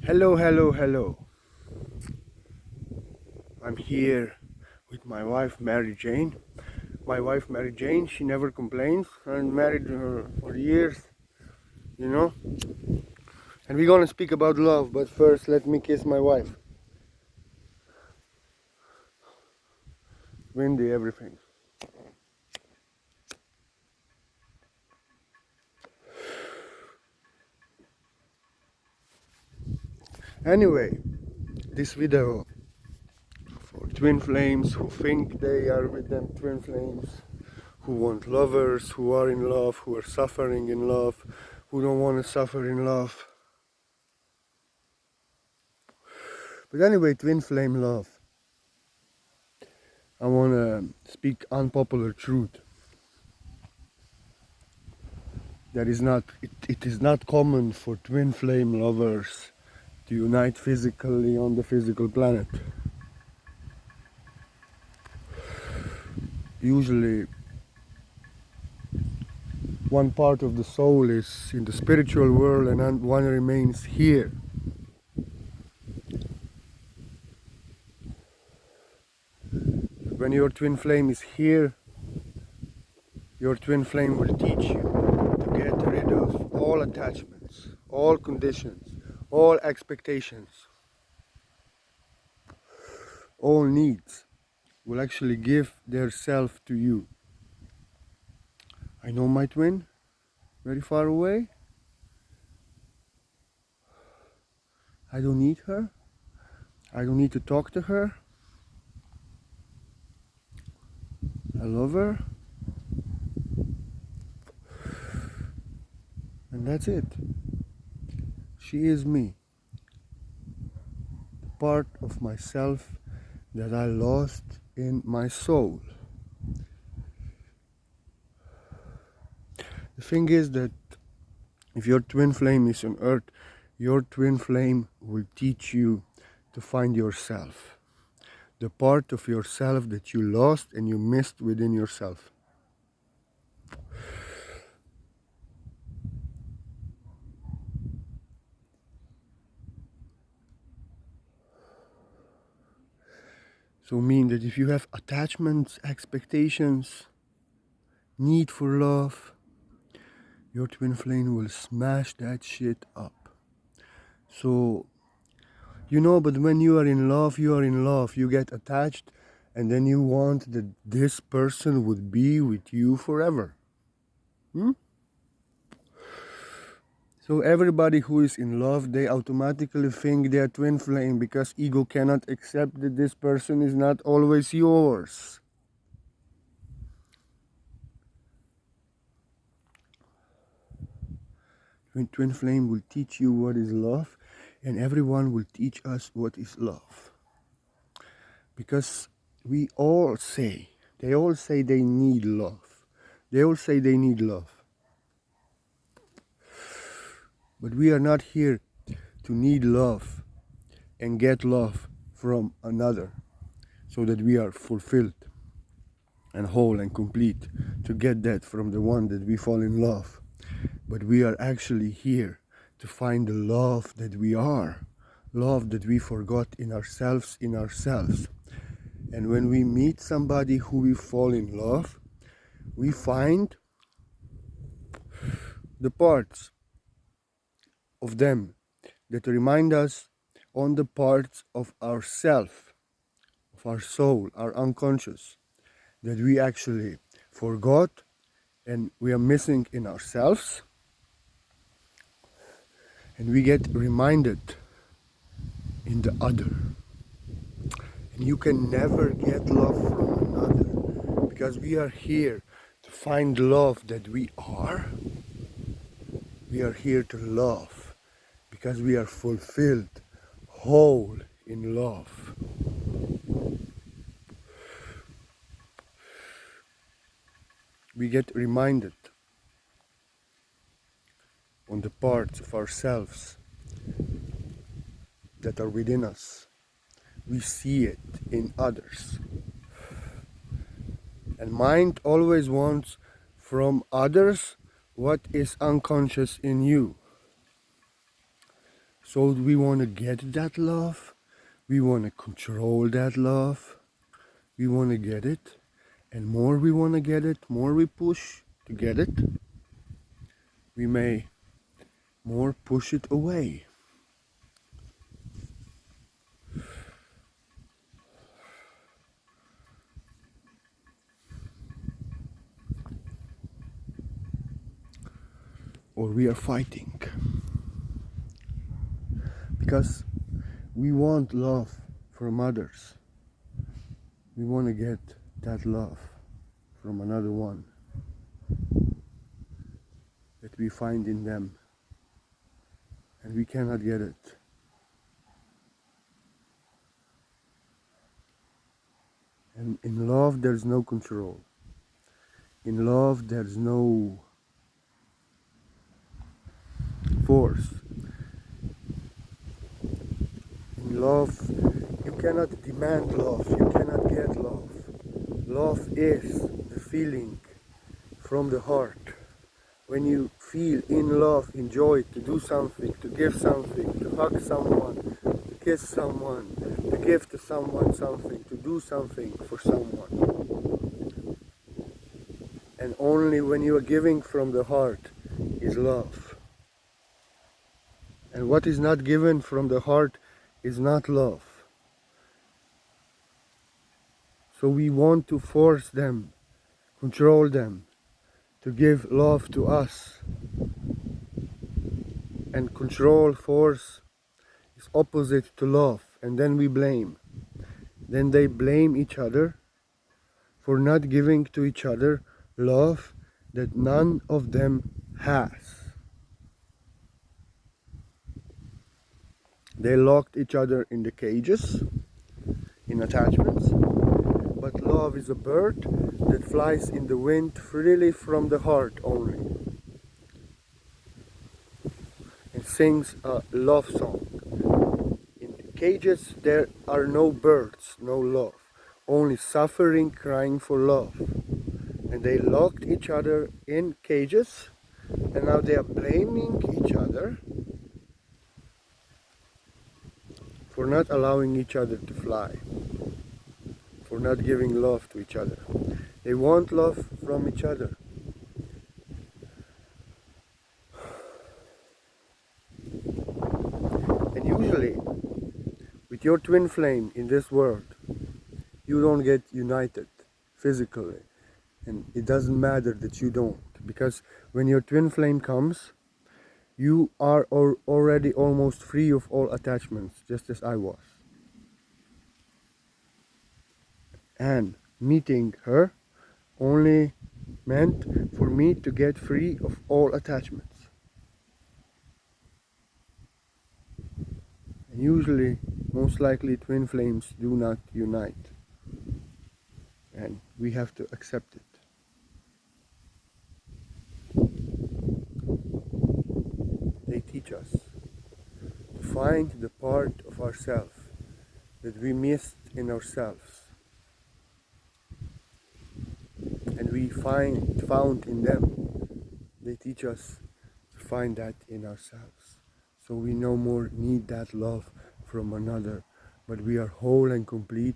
Hello, hello, hello. I'm here with my wife, Mary Jane. My wife, Mary Jane, she never complains. I'm married to her for years, you know. And we're gonna speak about love, but first let me kiss my wife. Windy, everything. Anyway, this video for twin flames who think they are with them twin flames, who want lovers, who are in love, who are suffering in love, who don't want to suffer in love. But anyway, twin flame love. I want to speak unpopular truth. That is not, it is not common for twin flame lovers to unite physically on the physical planet. Usually, one part of the soul is in the spiritual world and one remains here. When your twin flame is here, your twin flame will teach you to get rid of all attachments, all conditions, all expectations, all needs. Will actually give their self to you. I know my twin, very far away. I don't need her. I don't need to talk to her. I love her. And that's it. She is me. The part of myself that I lost in my soul. The thing is that if your twin flame is on earth, your twin flame will teach you to find yourself. The part of yourself that you lost and you missed within yourself. So mean that if you have attachments, expectations, need for love, your twin flame will smash that shit up. So, but when you are in love, you are in love. You get attached and then you want that this person would be with you forever. So everybody who is in love, they automatically think they are twin flame because ego cannot accept that this person is not always yours. Twin flame will teach you what is love, and everyone will teach us what is love. Because they all say they need love. They all say they need love. But we are not here to need love and get love from another so that we are fulfilled and whole and complete to get that from the one that we fall in love. But we are actually here to find the love that we are, love that we forgot in ourselves. And when we meet somebody who we fall in love, we find the parts of them that remind us on the parts of ourself, of our soul, our unconscious, that we actually forgot and we are missing in ourselves. And we get reminded in the other. And you can never get love from another because we are here to find love that we are. We are here to love because we are fulfilled, whole in love. We get reminded on the parts of ourselves that are within us. We see it in others. And mind always wants from others what is unconscious in you. So we want to get that love. We want to control that love. We want to get it. And more we want to get it, more we push to get it, we may more push it away. Or we are fighting. Because we want love from others. We want to get that love from another one that we find in them. And we cannot get it. And in love there's no control. In love there's no force. In love you cannot demand love, you cannot get love. Love is the feeling from the heart. When you feel in love, enjoy to do something, to give something, to hug someone, to kiss someone, to give to someone something, to do something for someone. And only when you are giving from the heart is love. And what is not given from the heart is not love. So we want to force them, control them, to give love to us. And control, force is opposite to love. And then we blame. Then they blame each other for not giving to each other love that none of them has. They locked each other in the cages, in attachments. But love is a bird that flies in the wind freely from the heart only. And sings a love song. In the cages there are no birds, no love. Only suffering crying for love. And they locked each other in cages, and now they are blaming each other for not allowing each other to fly, for not giving love to each other. They want love from each other. And usually, with your twin flame in this world, you don't get united physically. And it doesn't matter that you don't, because when your twin flame comes, you are already almost free of all attachments, just as I was. And meeting her only meant for me to get free of all attachments. And usually, most likely, twin flames do not unite. And we have to accept it. They teach us to find the part of ourselves that we missed in ourselves. And we found in them. They teach us to find that in ourselves. So we no more need that love from another, but we are whole and complete,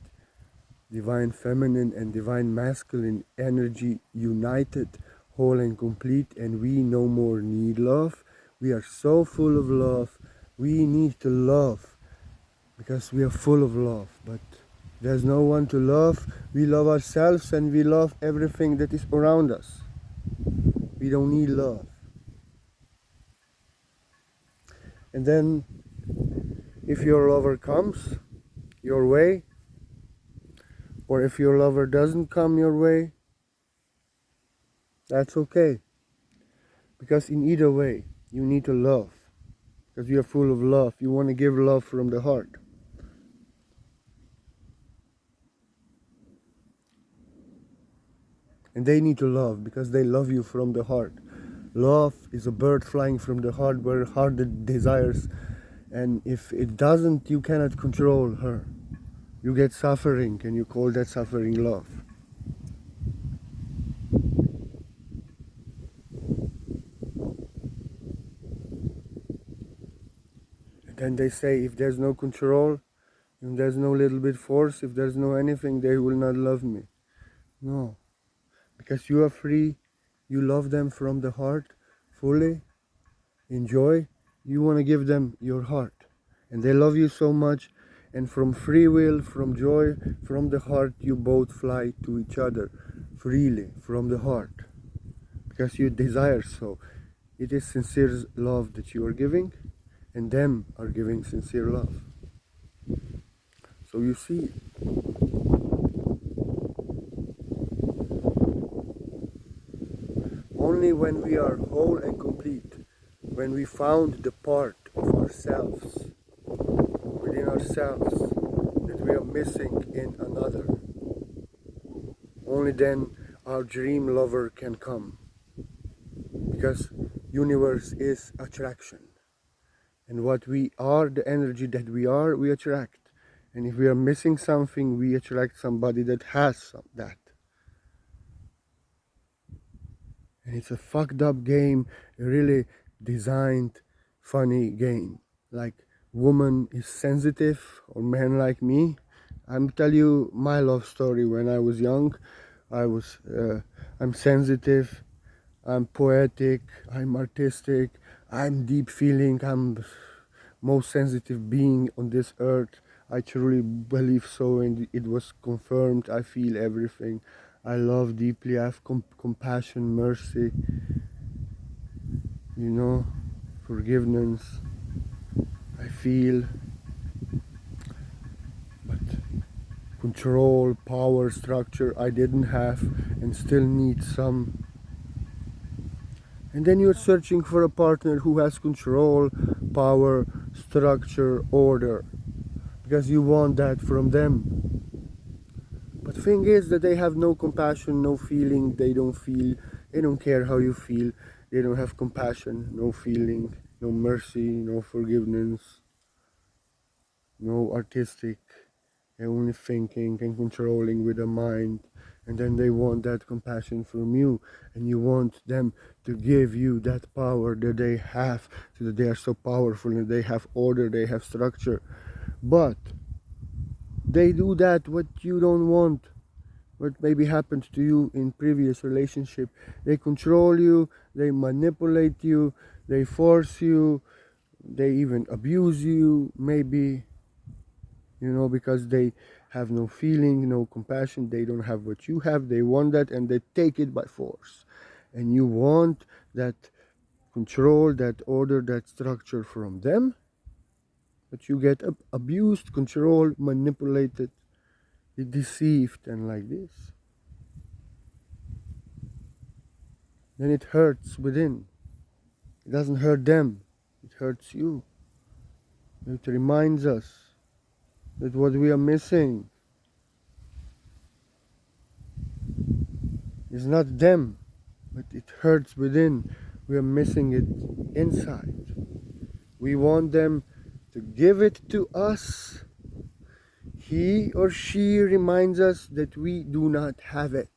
divine feminine and divine masculine energy united, whole and complete, and we no more need love. We are so full of love. We need to love because we are full of love, but there's no one to love. We love ourselves and we love everything that is around us. We don't need love. And then if your lover comes your way, or if your lover doesn't come your way, that's okay. Because in either way, you need to love. Because you are full of love. You want to give love from the heart. And they need to love because they love you from the heart. Love is a bird flying from the heart where heart desires. And if it doesn't, you cannot control her. You get suffering and you call that suffering love. And then they say if there's no control, if there's no little bit force, if there's no anything, they will not love me. No, because you are free, you love them from the heart fully, enjoy, you want to give them your heart. And they love you so much, and from free will, from joy, from the heart, you both fly to each other freely from the heart because you desire so. It is sincere love that you are giving, and them are giving sincere love. So you see, only when we are whole and complete, when we found the part of ourselves, within ourselves, that we are missing in another, only then our dream lover can come. Because universe is attraction. And what we are, the energy that we are, we attract. And if we are missing something, we attract somebody that has that. And it's a fucked up game, a really designed, funny game. Like, woman is sensitive, or man like me. I'm tell you my love story. When I was young, I'm sensitive, I'm poetic, I'm artistic, I'm deep feeling, I'm most sensitive being on this earth. I truly believe so, and it was confirmed. I feel everything. I love deeply. I have compassion, mercy, forgiveness. I feel, but control, power, structure, I didn't have and still need some. And then you're searching for a partner who has control, power, structure, order, because you want that from them. But the thing is that they have no compassion, no feeling, they don't care how you feel, they don't have compassion, no feeling, no mercy, no forgiveness, no artistic, they're only thinking and controlling with the mind. And then they want that compassion from you, and you want them to give you that power that they have, so that they are so powerful and they have order, they have structure. But they do that what you don't want, what maybe happened to you in previous relationship. They control you, they manipulate you, they force you, they even abuse you, maybe, because they have no feeling, no compassion, they don't have what you have, they want that, and they take it by force. And you want that control, that order, that structure from them, but you get abused, controlled, manipulated, deceived, and like this. Then it hurts within. It doesn't hurt them, it hurts you. It reminds us that what we are missing is not them, but it hurts within. We are missing it inside. We want them to give it to us. He or she reminds us that we do not have it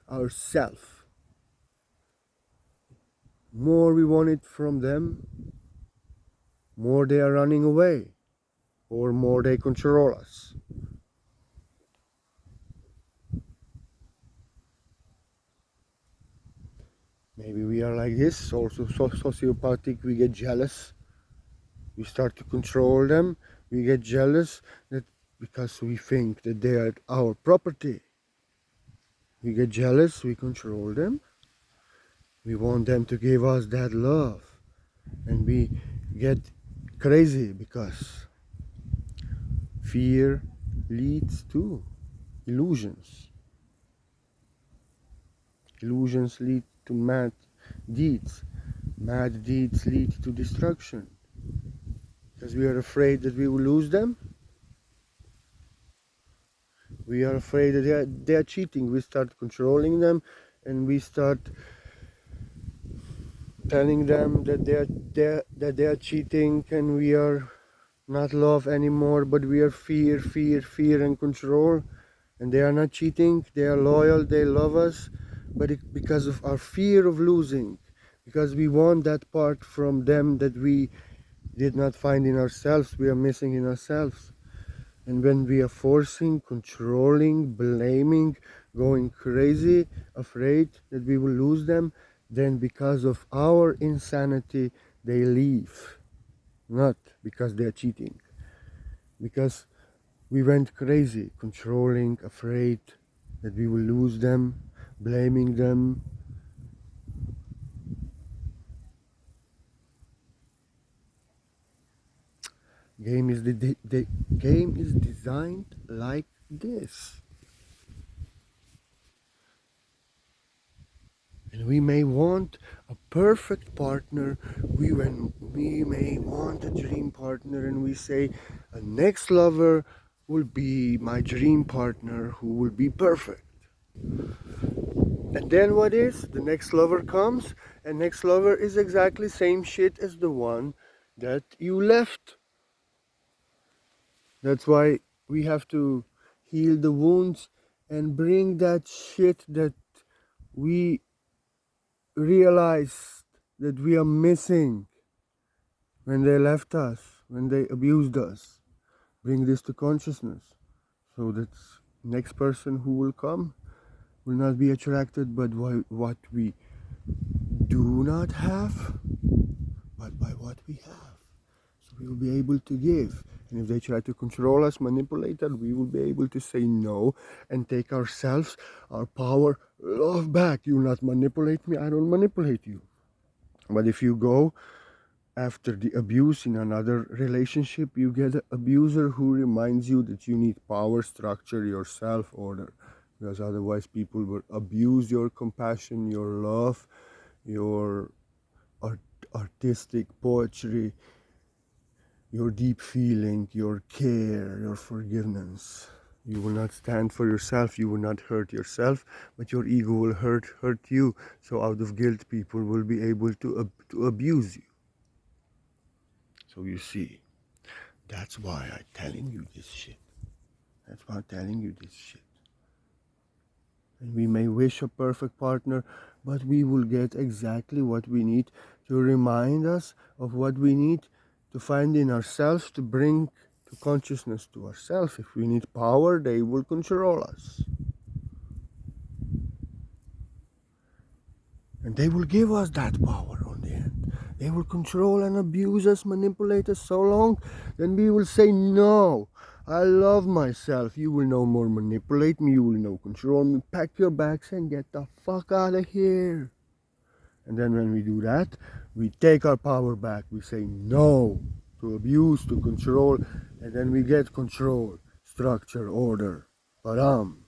ourselves. More we want it from them, more they are running away, or more they control us. Maybe we are like this, also sociopathic, we get jealous. We start to control them, we get jealous that because we think that they are our property. We get jealous, we control them. We want them to give us that love. And we get crazy because fear leads to illusions. Illusions lead to mad deeds. Mad deeds lead to destruction. Because we are afraid that we will lose them. We are afraid that they are cheating. We start controlling them, and we start telling them that they are cheating, and we are not love anymore, but we are fear, and control. And they are not cheating, they are loyal, they love us, but because of our fear of losing, because we want that part from them that we did not find in ourselves, we are missing in ourselves. And when we are forcing, controlling, blaming, going crazy, afraid that we will lose them, then because of our insanity, they leave. Not because they are cheating. Because we went crazy, controlling, afraid that we will lose them, blaming them. The game is designed like this. And we may want a perfect partner. We may want a dream partner, and we say, a next lover will be my dream partner who will be perfect. And then what is? The next lover comes, and next lover is exactly same shit as the one that you left. That's why we have to heal the wounds and bring that shit that we realize that we are missing when they left us, when they abused us. Bring this to consciousness so that next person who will come will not be attracted by what we do not have, but by what we have. So we will be able to give. And if they try to control us, manipulate us, we will be able to say no and take ourselves, our power, love back. You not manipulate me, I don't manipulate you. But if you go after the abuse in another relationship, you get an abuser who reminds you that you need power, structure, your self-order. Because otherwise people will abuse your compassion, your love, your artistic poetry, your deep feeling, your care, your forgiveness. You will not stand for yourself, you will not hurt yourself, but your ego will hurt you. So out of guilt, people will be able to abuse you. So you see, that's why I'm telling you this shit. That's why I'm telling you this shit. And we may wish a perfect partner, but we will get exactly what we need to remind us of what we need to find in ourselves, to bring to consciousness to ourselves. If we need power, they will control us. And they will give us that power on the end. They will control and abuse us, manipulate us so long, then we will say, no, I love myself. You will no more manipulate me, you will no control me. Pack your bags and get the fuck out of here. And then when we do that, we take our power back. We say no to abuse, to control, and then we get control, structure, order, param,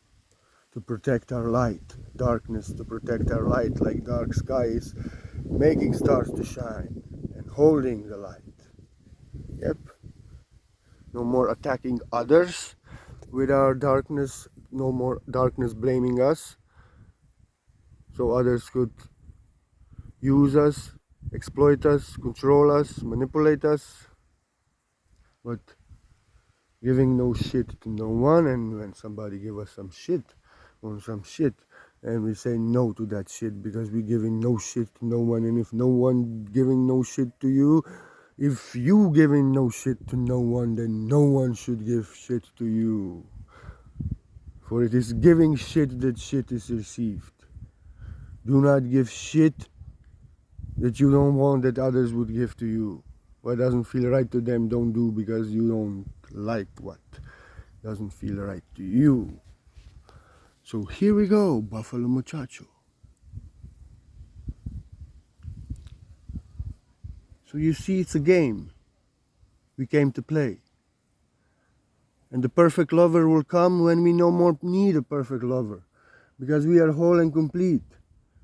to protect our light, darkness to protect our light, like dark skies, making stars to shine and holding the light. Yep. No more attacking others with our darkness, no more darkness blaming us, so others could use us, exploit us, control us, manipulate us, but giving no shit to no one. And when somebody give us some shit, and we say no to that shit because we giving no shit to no one. And if no one giving no shit to you, if you giving no shit to no one, then no one should give shit to you. For it is giving shit that shit is received. Do not give shit that you don't want that others would give to you. What doesn't feel right to them, don't do because you don't like what doesn't feel right to you. So here we go, Buffalo Muchacho. So you see, it's a game we came to play. And the perfect lover will come when we no more need a perfect lover. Because we are whole and complete.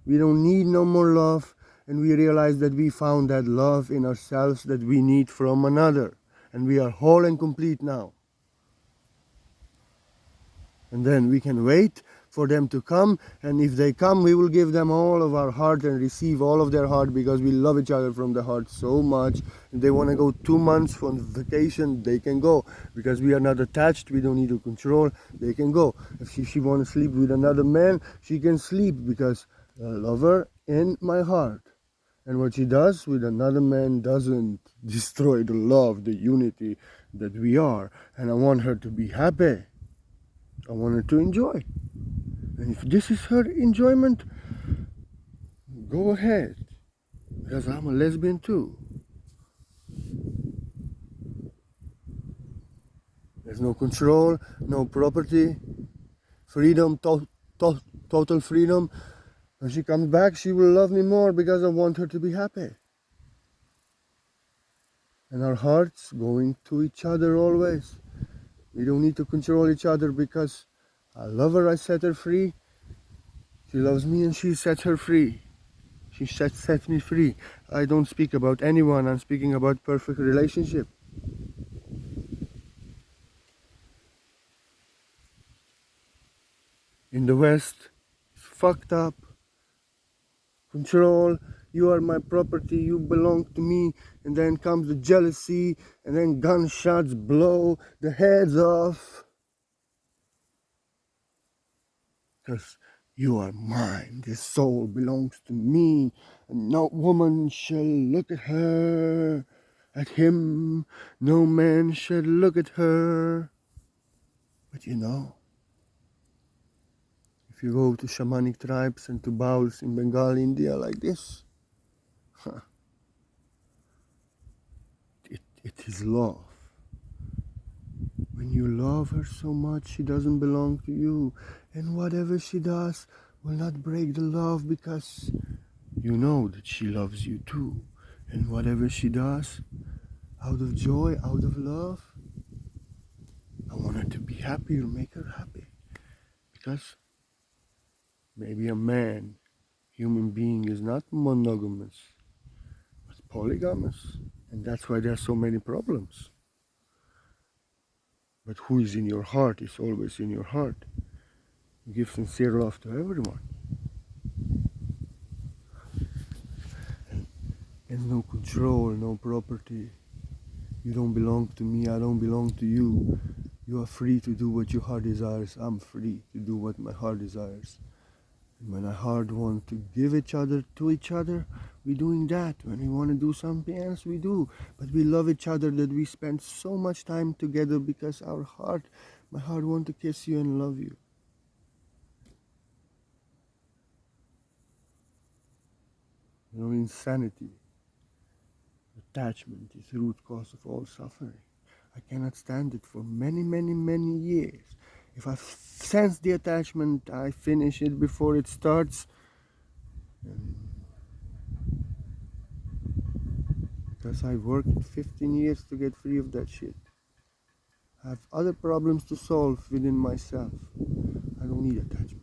We don't need no more love. And we realize that we found that love in ourselves that we need from another. And we are whole and complete now. And then we can wait for them to come, and if they come, we will give them all of our heart and receive all of their heart, because we love each other from the heart so much. If they want to go 2 months on vacation, they can go, because we are not attached, we don't need to control, they can go. If she want to sleep with another man, she can sleep, because I love her in my heart. And what she does with another man doesn't destroy the love, the unity that we are. And I want her to be happy. I want her to enjoy. And if this is her enjoyment, go ahead. Because I'm a lesbian too. There's no control, no property, freedom, total freedom. When she comes back, she will love me more because I want her to be happy. And our hearts going to each other always. We don't need to control each other because I love her, I set her free. She loves me and she sets her free. She sets me free. I don't speak about anyone, I'm speaking about perfect relationship. In the West, it's fucked up. Control, you are my property, you belong to me, and then comes the jealousy, and then gunshots blow the heads off. Because you are mine, this soul belongs to me, and no woman shall look at her, at him, no man shall look at her. But you know, if you go to shamanic tribes and to bowls in Bengal, India like this, it is love. When you love her so much, she doesn't belong to you. And whatever she does will not break the love because you know that she loves you too. And whatever she does, out of joy, out of love, I want her to be happy or make her happy. Because maybe a man, human being, is not monogamous, but polygamous. And that's why there are so many problems. But who is in your heart is always in your heart. Give sincere love to everyone. There's no control, no property. You don't belong to me, I don't belong to you. You are free to do what your heart desires. I'm free to do what my heart desires. And when our heart wants to give each other to each other, we're doing that. When we want to do something else, we do. But we love each other that we spend so much time together because my heart wants to kiss you and love you. You know, insanity. Attachment is the root cause of all suffering. I cannot stand it for many, many, many years. If I sense the attachment, I finish it before it starts. Because I worked 15 years to get free of that shit. I have other problems to solve within myself. I don't need attachments.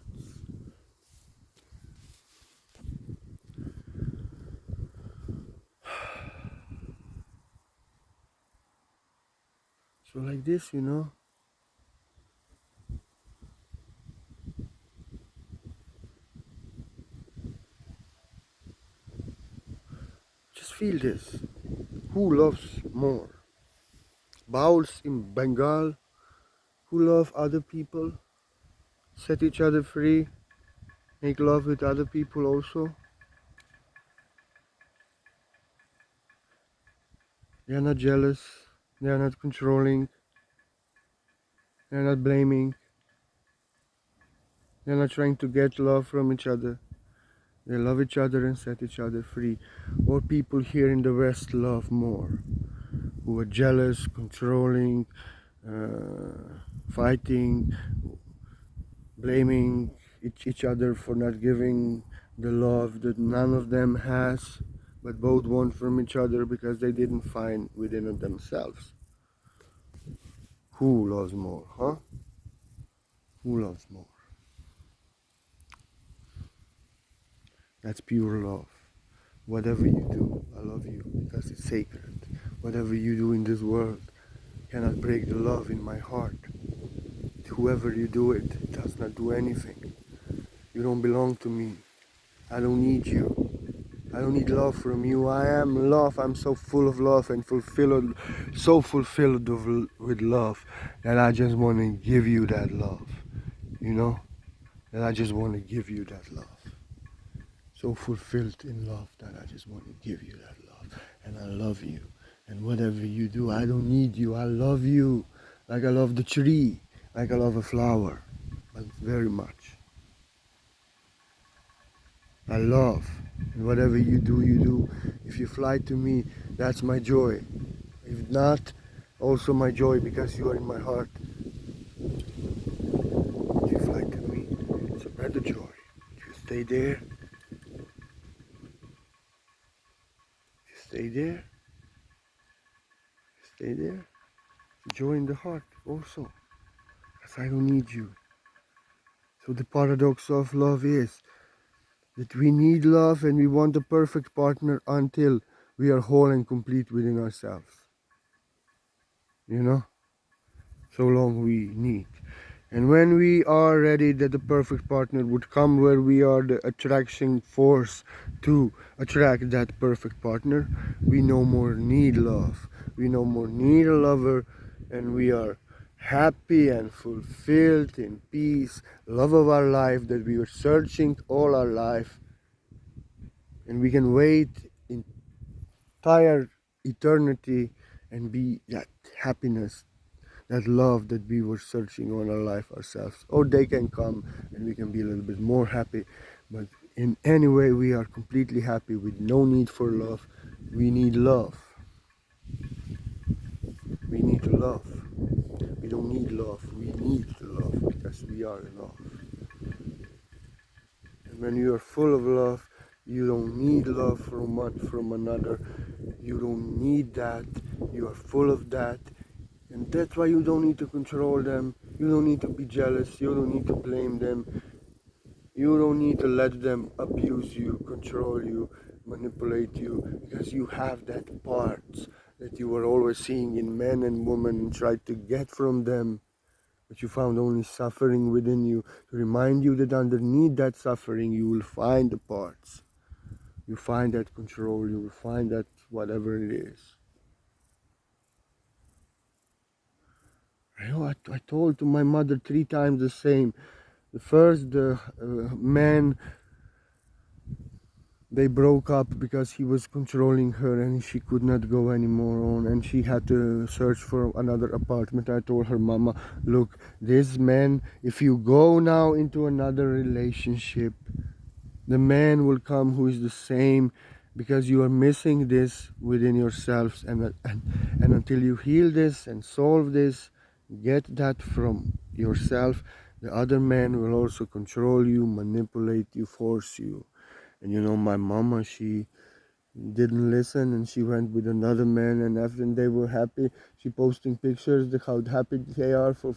So like this, you know, just feel this. Who loves more? Bowls in Bengal who love other people, set each other free, make love with other people also. They are not jealous, they are not controlling, they are not blaming, they are not trying to get love from each other. They love each other and set each other free. Or people here in the West love more, who are jealous, controlling, fighting, blaming each other for not giving the love that none of them has, but both want from each other because they didn't find within themselves. Who loves more, huh? Who loves more? That's pure love. Whatever you do, I love you because it's sacred. Whatever you do in this world cannot break the love in my heart. Whoever you do it, it does not do anything. You don't belong to me. I don't need you. I don't need love from you. I am love. I'm so full of love and fulfilled, so fulfilled with love that I just want to give you that love. You know? That I just want to give you that love. so fulfilled in love that I just want to give you that love. And I love you. And whatever you do, I don't need you. I love you like I love the tree, like I love a flower, but very much. I love. And whatever you do, you do. If you fly to me, that's my joy. If not, also my joy because you are in my heart. If you fly to me, it's a better joy. If you stay there, stay there, stay there. Joy in the heart also. Because I don't need you. So the paradox of love is that we need love and we want a perfect partner until we are whole and complete within ourselves. You know? So long we need. And when we are ready that the perfect partner would come, where we are the attraction force to attract that perfect partner, we no more need love. We no more need a lover, and we are happy and fulfilled in peace, love of our life that we were searching all our life. And we can wait entire eternity and be that happiness, that love that we were searching all our life ourselves. Or they can come and we can be a little bit more happy. But in any way, we are completely happy with no need for love. We need love. We need to love. We don't need love. We need to love because we are love. And when you are full of love, you don't need love from another. You don't need that. You are full of that. And that's why you don't need to control them. You don't need to be jealous. You don't need to blame them. You don't need to let them abuse you, control you, manipulate you, because you have that part that you were always seeing in men and women and tried to get from them, but you found only suffering within you to remind you that underneath that suffering you will find the parts. You find that control, you will find that whatever it is. I told to my mother 3 times the same. The first, the man, they broke up because he was controlling her and she could not go anymore on, and she had to search for another apartment. I told her, Mama, look, this man, if you go now into another relationship, the man will come who is the same, because you are missing this within yourselves, and until you heal this and solve this, get that from yourself, the other man will also control you, manipulate you, force you. And you know, my mama, she didn't listen and she went with another man, and after they were happy, she posting pictures of how happy they are for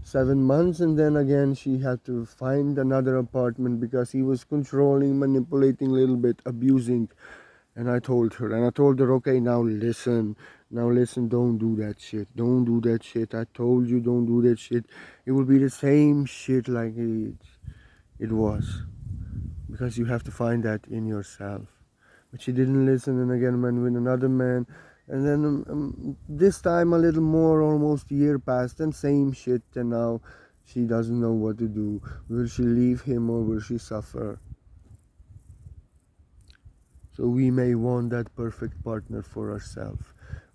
7 months, and then again she had to find another apartment because he was controlling, manipulating a little bit, abusing. And I told her, okay, now listen, don't do that shit, I told you, don't do that shit. It will be the same shit like it was, because you have to find that in yourself. But she didn't listen, and again went with another man, and then this time a little more, almost a year passed, and same shit, and now she doesn't know what to do. Will she leave him or will she suffer? So we may want that perfect partner for ourselves.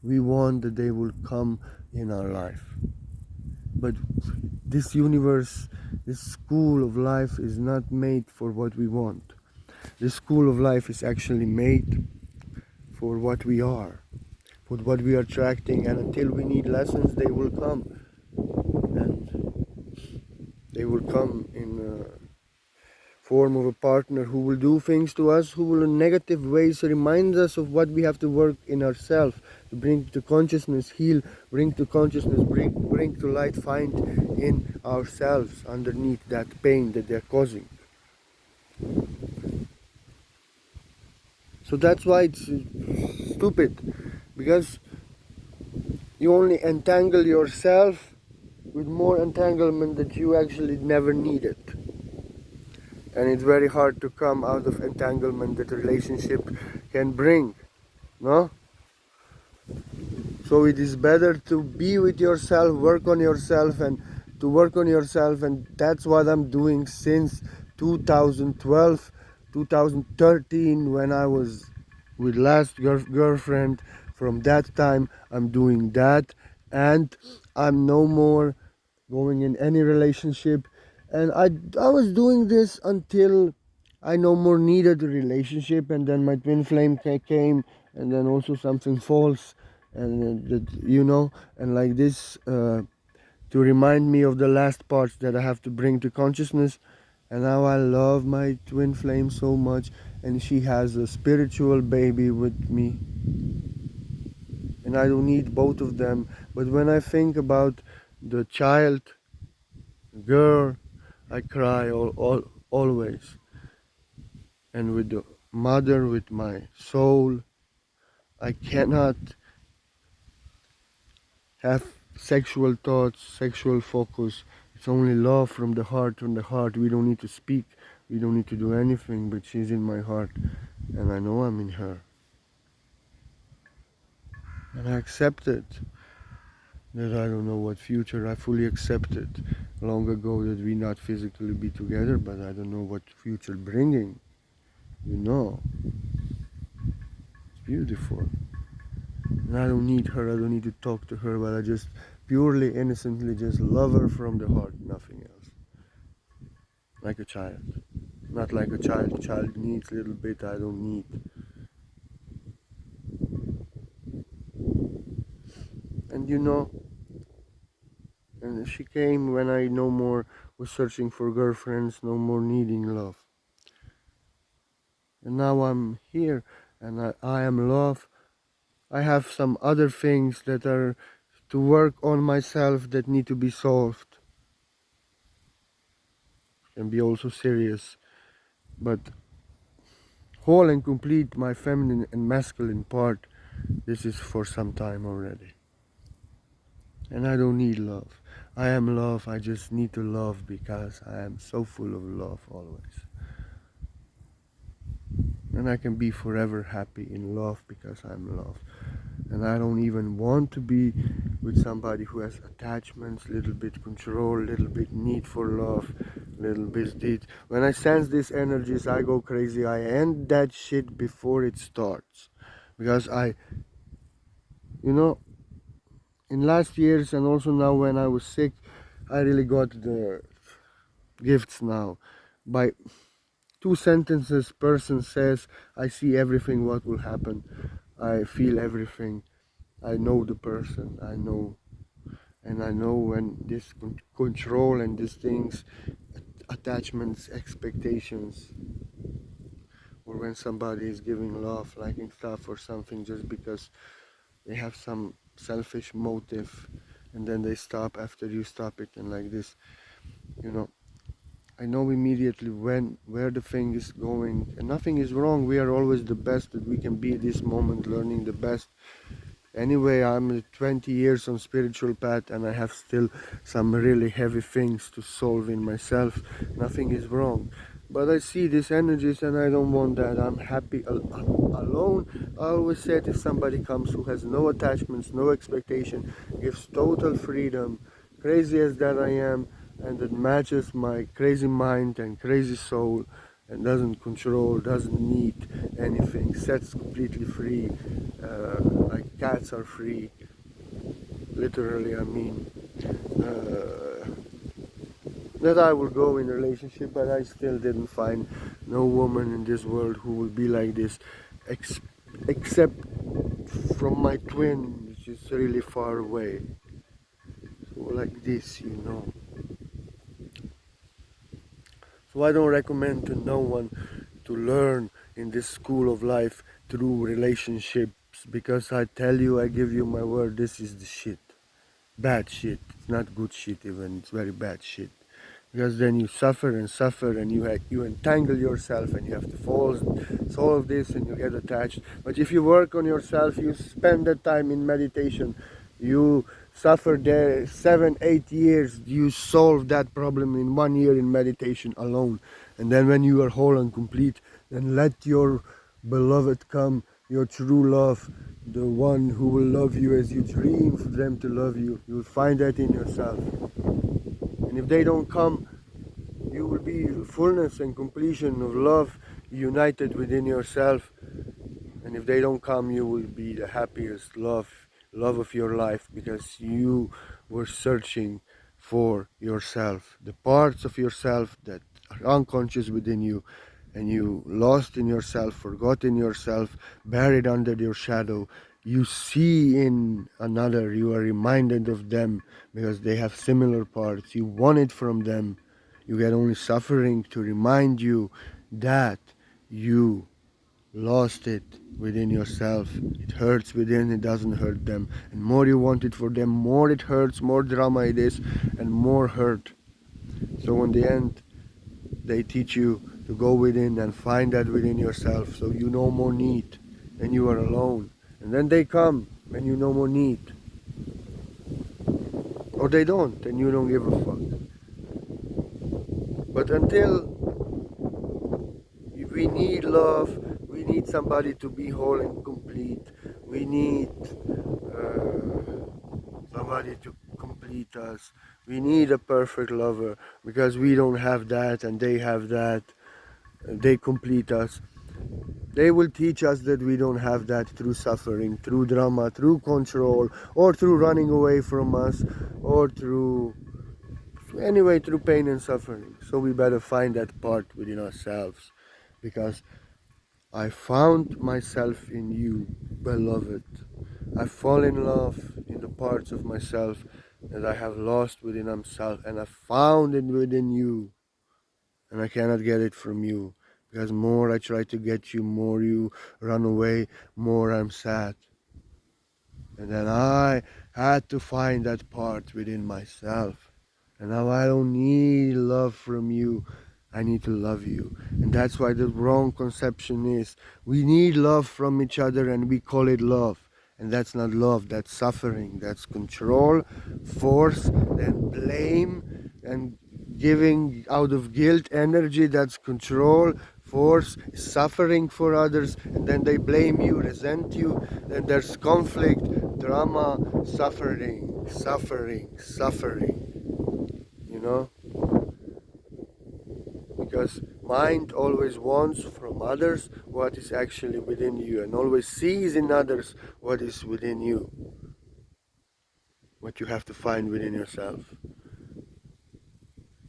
We want that they will come in our life. But this universe, this school of life is not made for what we want. This school of life is actually made for what we are, for what we are attracting, and until we need lessons, they will come. And they will come in form of a partner who will do things to us, who will in negative ways remind us of what we have to work in ourselves, to bring to consciousness, heal, bring to consciousness, bring to light, find in ourselves underneath that pain that they're causing. So that's why it's stupid, because you only entangle yourself with more entanglement that you actually never needed. And it's very hard to come out of entanglement that a relationship can bring, no? So it is better to be with yourself, work on yourself, and to work on yourself, and that's what I'm doing since 2012 2013 when I was with last girlfriend. From that time I'm doing that, and I'm no more going in any relationship. And I was doing this until I no more needed a relationship, and then my twin flame came, and then also something false, and and like this, to remind me of the last parts that I have to bring to consciousness. And now I love my twin flame so much, and she has a spiritual baby with me, and I don't need both of them. But when I think about the child, girl, I cry always. And with the mother, with my soul, I cannot have sexual thoughts, sexual focus. It's only love from the heart, from the heart. We don't need to speak, we don't need to do anything, but she's in my heart, and I know I'm in her. And I accept it, that I don't know what future. I fully accept it long ago that we not physically be together, but I don't know what future bringing. It's beautiful. And I don't need her, I don't need to talk to her, but I just purely, innocently just love her from the heart, nothing else. Like a child. Not like a child. Child needs a little bit, I don't need. And and she came when I no more was searching for girlfriends, no more needing love. And now I'm here, and I am love. I have some other things that are to work on myself that need to be solved. Can be also serious. But whole and complete my feminine and masculine part, this is for some time already. And I don't need love. I am love, I just need to love because I am so full of love always. And I can be forever happy in love because I'm love. And I don't even want to be with somebody who has attachments, little bit control, little bit need for love, little bit this. When I sense these energies, I go crazy. I end that shit before it starts. Because in last years and also now when I was sick, I really got the gifts now. By 2 sentences, person says, I see everything what will happen. I feel everything. I know the person. I know. And I know when this control and these things, attachments, expectations, or when somebody is giving love, liking stuff or something just because they have some selfish motive, and then they stop after you stop it, and like this, I know immediately where the thing is going, and nothing is wrong. We are always the best that we can be at this moment, learning the best. Anyway, I'm 20 years on spiritual path, and I have still some really heavy things to solve in myself. Nothing is wrong. But I see these energies and I don't want that. I'm happy alone. I always said if somebody comes who has no attachments, no expectation, gives total freedom, crazy as that I am, and that matches my crazy mind and crazy soul, and doesn't control, doesn't need anything, sets completely free, like cats are free, literally, I mean. That I will go in a relationship, but I still didn't find no woman in this world who will be like this, except from my twin, which is really far away. So like this. So I don't recommend to no one to learn in this school of life through relationships, because I tell you, I give you my word, this is the shit. Bad shit. It's not good shit even, it's very bad shit. Because then you suffer and suffer, and you entangle yourself, and you have to solve this, and you get attached. But if you work on yourself, you spend that time in meditation, you suffer there 7-8 years, you solve that problem in 1 year in meditation alone. And then when you are whole and complete, then let your beloved come, your true love, the one who will love you as you dream for them to love you. You'll find that in yourself. And if they don't come, you will be fullness and completion of love united within yourself, and if they don't come, you will be the happiest love of your life, because you were searching for yourself, the parts of yourself that are unconscious within you, and you lost in yourself, forgot in yourself, buried under your shadow. You see in another, you are reminded of them because they have similar parts. You want it from them. You get only suffering to remind you that you lost it within yourself. It hurts within, it doesn't hurt them. And more you want it for them, more it hurts, more drama it is, and more hurt. So in the end, they teach you to go within and find that within yourself, so you no more need and you are alone. And then they come when you no more need. Or they don't, and you don't give a fuck. But until we need love, we need somebody to be whole and complete. We need somebody to complete us. We need a perfect lover, because we don't have that and they have that. They complete us. They will teach us that we don't have that through suffering, through drama, through control, or through running away from us, or through, anyway, through pain and suffering. So we better find that part within ourselves, because I found myself in you, beloved. I fall in love in the parts of myself that I have lost within myself, and I found it within you, and I cannot get it from you. Because more I try to get you, more you run away, more I'm sad. And then I had to find that part within myself. And now I don't need love from you. I need to love you. And that's why the wrong conception is we need love from each other and we call it love. And that's not love, that's suffering, that's control, force, and blame, and giving out of guilt energy. That's control, force, suffering for others, and then they blame you, resent you. Then there's conflict, drama, suffering, you know, because mind always wants from others what is actually within you, and always sees in others what is within you, what you have to find within yourself.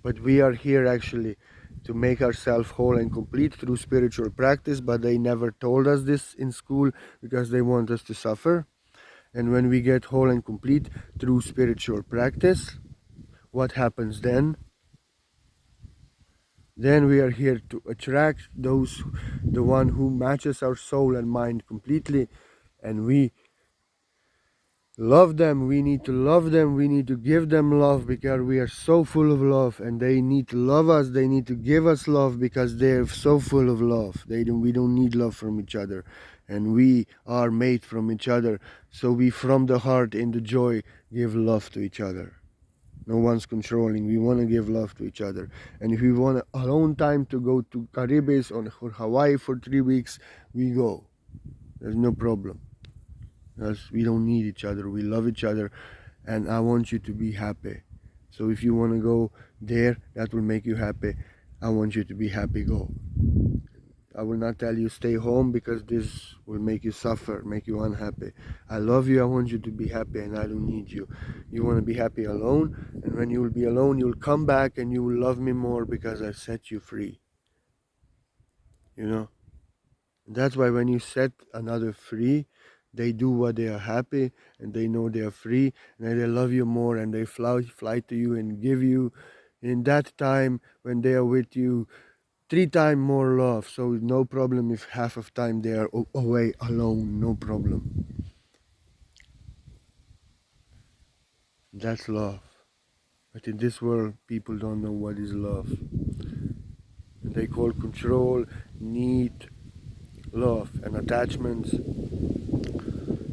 But we are here actually to make ourselves whole and complete through spiritual practice, but they never told us this in school because they want us to suffer. And when we get whole and complete through spiritual practice, what happens then? Then we are here to attract those, the one who matches our soul and mind completely, and we love them. We need to love them. We need to give them love because we are so full of love, and they need to love us. They need to give us love because they're so full of love. We don't need love from each other, and we are made from each other. So we, from the heart, in the joy, give love to each other. No one's controlling. We want to give love to each other. And if we want alone time to go to Caribbean or Hawaii for 3 weeks, we go. There's no problem. Because we don't need each other. We love each other. And I want you to be happy. So if you want to go there, that will make you happy. I want you to be happy. Go. I will not tell you stay home because this will make you suffer, make you unhappy. I love you, I want you to be happy, and I don't need you. You want to be happy alone, and when you will be alone, you will come back and you will love me more because I set you free. You know? That's why when you set another free, they do what they are happy and they know they are free, and then they love you more, and they fly to you and give you in that time when they are with you 3 times more love. So no problem if half of time they are away alone. No problem. That's love. But in this world, people don't know what is love. They call control, need, love, and attachments.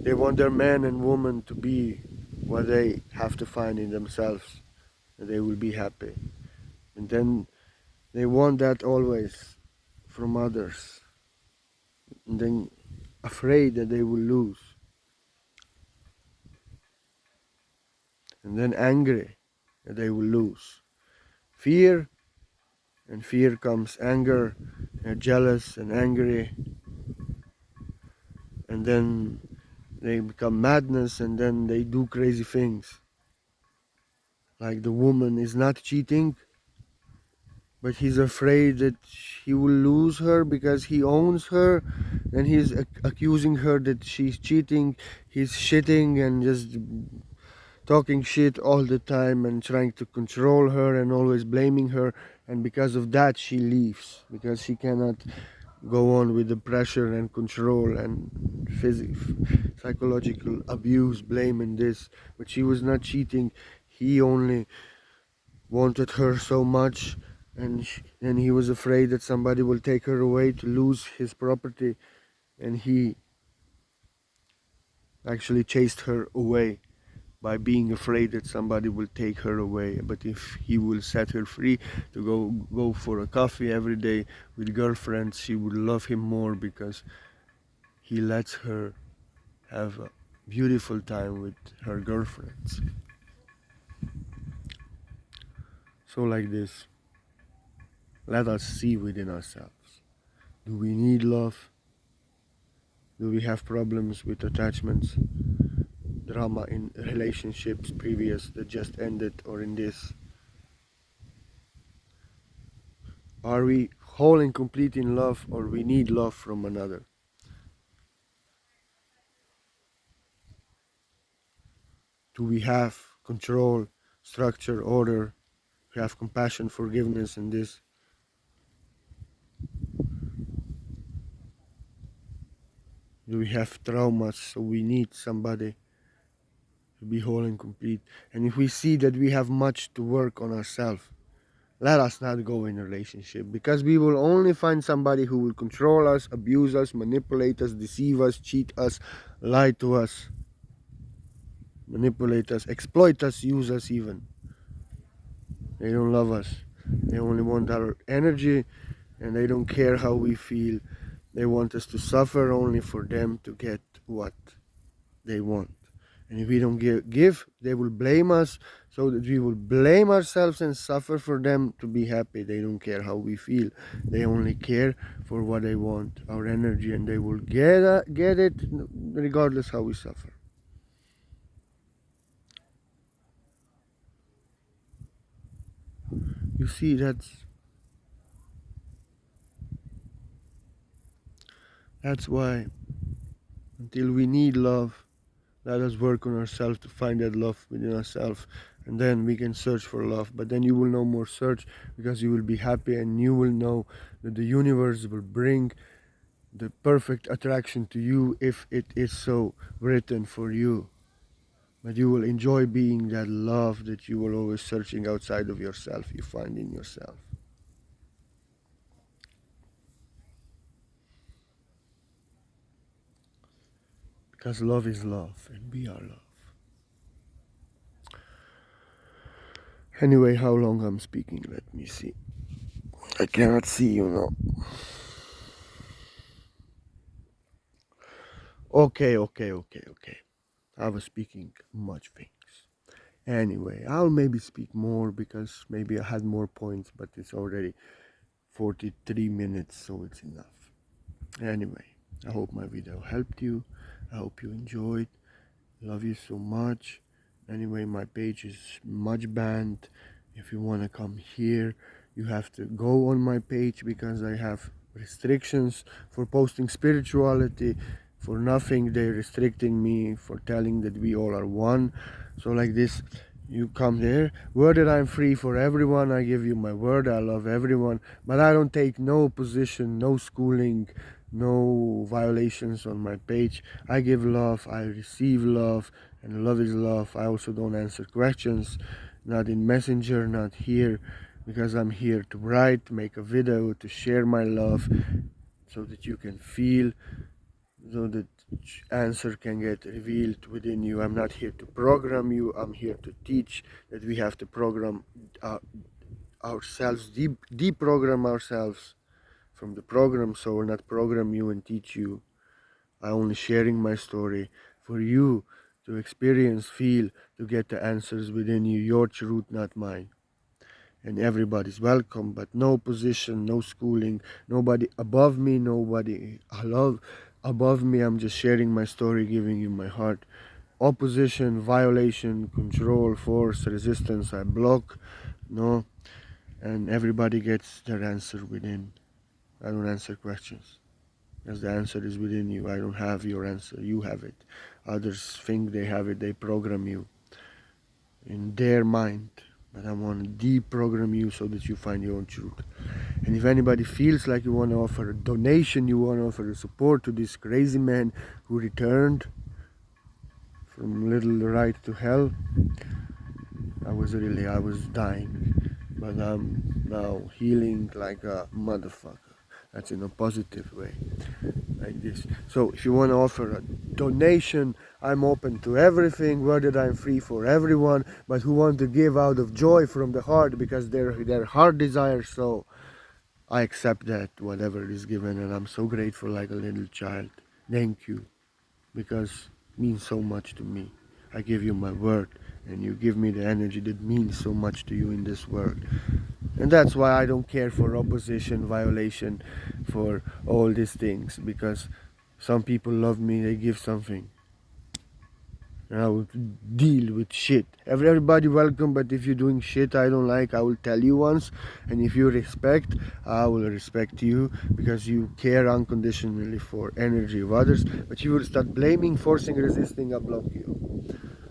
They want their man and woman to be what they have to find in themselves, and they will be happy. And then they want that always from others, and then afraid that they will lose, and then angry that they will lose. Fear and fear comes anger, they're jealous and angry, and then they become madness, and then they do crazy things. Like the woman is not cheating, but he's afraid that he will lose her because he owns her, and he's accusing her that she's cheating. He's shitting and just talking shit all the time and trying to control her and always blaming her, and because of that she leaves, because she cannot go on with the pressure and control and psychological abuse, blame and this. But she was not cheating, he only wanted her so much, and he was afraid that somebody will take her away to lose his property, and he actually chased her away by being afraid that somebody will take her away. But if he will set her free to go for a coffee every day with girlfriends, she would love him more because he lets her have a beautiful time with her girlfriends. So like this, let us see within ourselves. Do we need love? Do we have problems with attachments, drama in relationships previous that just ended, or in this? Are we whole and complete in love, or we need love from another? Do we have control, structure, order? We have compassion, forgiveness, and this? Do we have traumas, so we need somebody to be whole and complete? And if we see that we have much to work on ourselves, let us not go in a relationship, because we will only find somebody who will control us, abuse us, manipulate us, deceive us, cheat us, lie to us, manipulate us, exploit us, use us even. They don't love us. They only want our energy, and they don't care how we feel. They want us to suffer only for them to get what they want. And if we don't give, they will blame us, so that we will blame ourselves and suffer for them to be happy. They don't care how we feel. They only care for what they want, our energy, and they will get it regardless how we suffer. You see, that's why until we need love, let us work on ourselves to find that love within ourselves, and then we can search for love. But then you will no more search, because you will be happy, and you will know that the universe will bring the perfect attraction to you if it is so written for you. But you will enjoy being that love that you will always searching outside of yourself, you find in yourself. Because love is love, and we are love. Anyway, how long I'm speaking, let me see. I cannot see, you know. Okay. I was speaking much things. Anyway, I'll maybe speak more, because maybe I had more points, but it's already 43 minutes, so it's enough. Anyway, I hope my video helped you. I hope you enjoyed. Love you so much. Anyway, my page is much banned. If you want to come here, you have to go on my page, because I have restrictions for posting spirituality. For nothing, they're restricting me for telling that we all are one. So like this, you come there, word that I'm free for everyone. I give you my word, I love everyone, but I don't take no position, no schooling, no violations on my page. I give love, I receive love, and love is love. I also don't answer questions, not in Messenger, not here, because I'm here to write, make a video, to share my love, so that you can feel, so that answer can get revealed within you. I'm not here to program you, I'm here to teach that we have to program ourselves, deprogram ourselves from the program, so we'll not program you and teach you. I only sharing my story for you to experience, feel, to get the answers within you, your truth, not mine. and everybody's welcome, but no position, no schooling, nobody above me, nobody above me. I'm just sharing my story, giving you my heart. Opposition, violation, control, force, resistance, I block, no, and everybody gets their answer within. I don't answer questions, as the answer is within you. I don't have your answer, you have it. Others think they have it, they program you in their mind, but I want to deprogram you so that you find your own truth. And if anybody feels like you want to offer a donation, you want to offer a support to this crazy man who returned from little right to hell, I was dying, but I'm now healing like a motherfucker. That's in a positive way, like this. So if you want to offer a donation, I'm open to everything, whether I'm free for everyone, but who want to give out of joy from the heart because their heart desires, so I accept that, whatever is given, and I'm so grateful like a little child. Thank you, because it means so much to me. I give you my word, and you give me the energy that means so much to you in this world. And that's why I don't care for opposition, violation, for all these things, because some people love me, they give something. And I will deal with shit. Everybody welcome, but if you're doing shit I don't like, I will tell you once. And if you respect, I will respect you, because you care unconditionally for energy of others. But you will start blaming, forcing, resisting, I block you.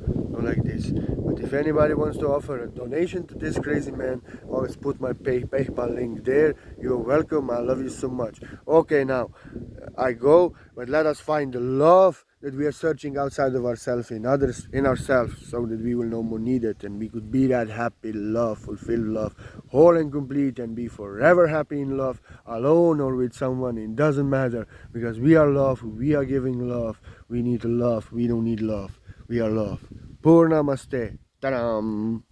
Not like this. But if anybody wants to offer a donation to this crazy man, always put my PayPal link there. You're welcome. I love you so much. Okay, now I go, but let us find the love that we are searching outside of ourselves, in others, in ourselves, so that we will no more need it, and we could be that happy love, fulfilled love, whole and complete, and be forever happy in love, alone or with someone. It doesn't matter, because we are love. We are giving love. We need love. We don't need love. We are love. Purnamaste. Ta-dam.